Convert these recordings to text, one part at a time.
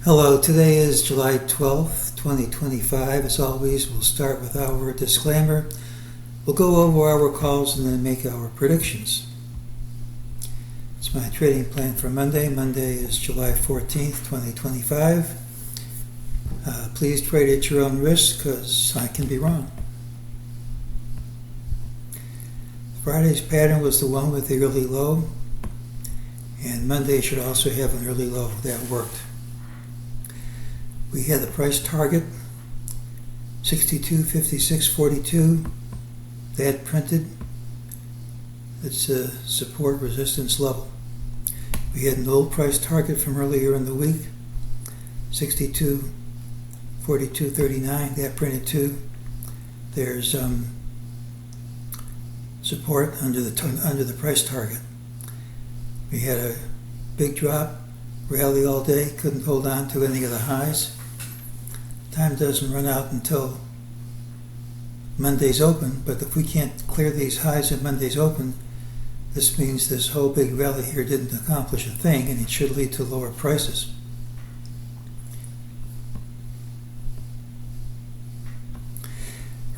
Hello, today is July 12th, 2025. As always, we'll start with our disclaimer. We'll go over our calls and then make our predictions. It's my trading plan for Monday. Monday is July 14th, 2025. Please trade at your own risk because I can be wrong. Friday's pattern was the one with the early low, and Monday should also have an early low. That worked. We had the price target 62.56.42. That printed. It's a support resistance level. We had an old price target from earlier in the week 62.42.39. That printed too. There's support under the price target. We had a big drop, rally all day, couldn't hold on to any of the highs. Time doesn't run out until Monday's open, but if we can't clear these highs at Monday's open, this means this whole big rally here didn't accomplish a thing, and it should lead to lower prices.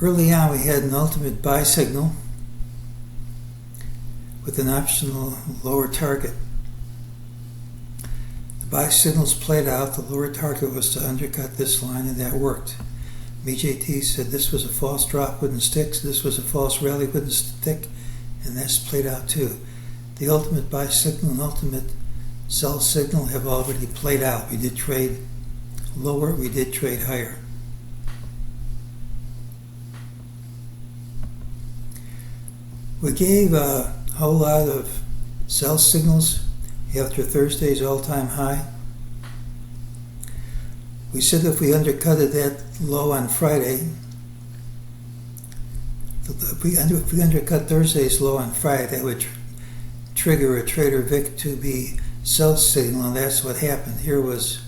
Early on, we had an ultimate buy signal with an optional lower target. The buy signals played out. The lower target was to undercut this line, and that worked. MEJT said this was a false drop, wouldn't stick. This was a false rally, wouldn't stick, and that's played out too. The ultimate buy signal and ultimate sell signal have already played out. We did trade lower, we did trade higher. We gave a whole lot of sell signals after Thursday's all-time high. We said if we undercutted that low on Friday, if we undercut Thursday's low on Friday, that would trigger a Trader Vic to be sell signal, and that's what happened. Here was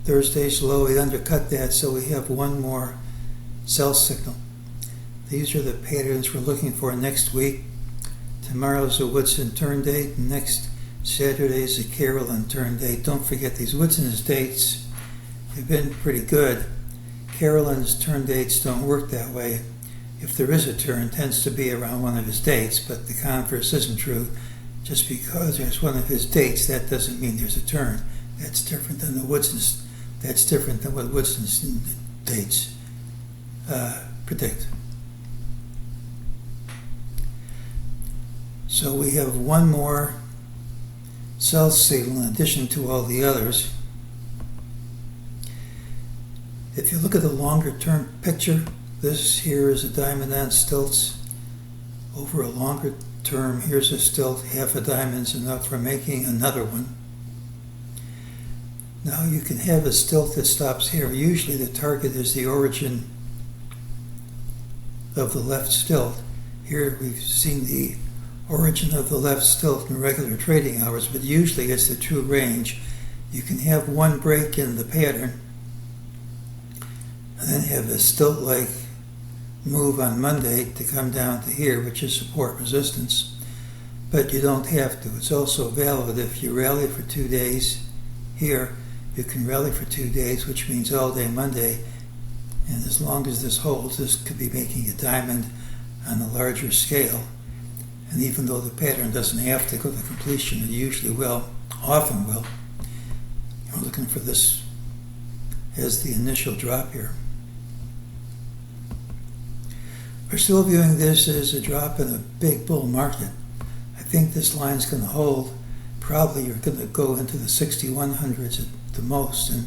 Thursday's low, we undercut that, so we have one more sell signal. These are the patterns we're looking for next week. Tomorrow's a Woodson turn date, and next Saturday's a Carolyn turn date. Don't forget these Woodson's dates have been pretty good. Carolyn's turn dates don't work that way. If there is a turn, it tends to be around one of his dates, but the converse isn't true. Just because there's one of his dates, that doesn't mean there's a turn. That's different than the Woodson's. That's different than what Woodson's dates predict. So we have one more sell signal in addition to all the others. If you look at the longer term picture, this here is a diamond on stilts. Over a longer term, here's a stilt, half a diamond's enough for making another one. Now you can have a stilt that stops here. Usually the target is the origin of the left stilt. Here we've seen the origin of the left stilt in regular trading hours, but usually it's the true range. You can have one break in the pattern and then have a stilt-like move on Monday to come down to here, which is support resistance. But you don't have to. It's also valid if you rally for 2 days here. You can rally for 2 days, which means all day Monday, and as long as this holds, this could be making a diamond on a larger scale. And even though the pattern doesn't have to go to completion, it usually will, often will. We're looking for this as the initial drop here. We're still viewing this as a drop in a big bull market. I think this line's going to hold. Probably you're going to go into the 6100s at the most, and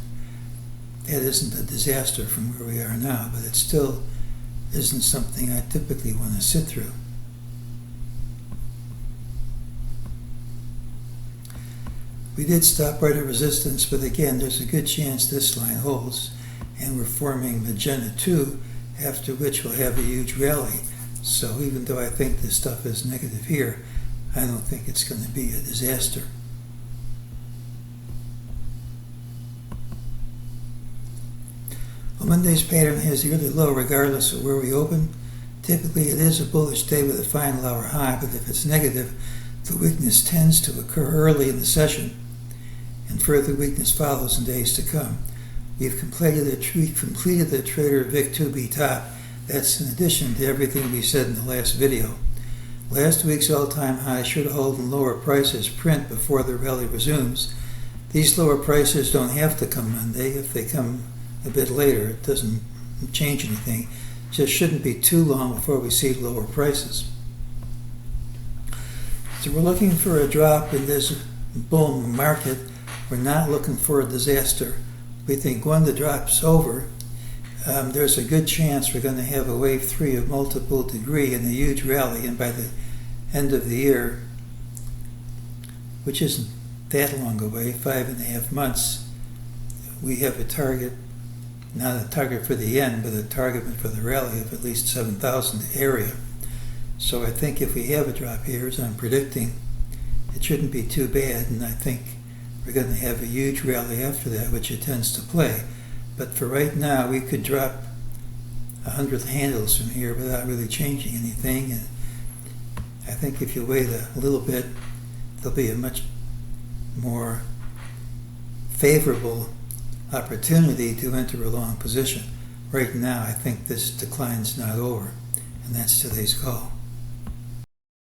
that isn't a disaster from where we are now, but it still isn't something I typically want to sit through. We did stop right at resistance, but again, there's a good chance this line holds, and we're forming magenta 2, after which we'll have a huge rally. So even though I think this stuff is negative here, I don't think it's going to be a disaster. Well, Monday's pattern has the early low regardless of where we open. Typically it is a bullish day with a final hour high, but if it's negative, the weakness tends to occur early in the session, and further weakness follows in days to come. We've completed the Trader Vic 2B top. That's in addition to everything we said in the last video. Last week's all-time high should hold in lower prices print before the rally resumes. These lower prices don't have to come Monday. If they come a bit later, it doesn't change anything. It just shouldn't be too long before we see lower prices. So we're looking for a drop in this bull market. We're not looking for a disaster. We think when the drop's over, there's a good chance we're going to have a wave 3 of multiple degree and a huge rally, and by the end of the year, which isn't that long away, 5.5 months, we have a target, not a target for the end, but a target for the rally of at least 7,000 area. So I think if we have a drop here, as I'm predicting, it shouldn't be too bad, and I think we're going to have a huge rally after that, which it tends to play. But for right now, we could drop 100 handles from here without really changing anything. And I think if you wait a little bit, there'll be a much more favorable opportunity to enter a long position. Right now, I think this decline's not over, and that's today's call.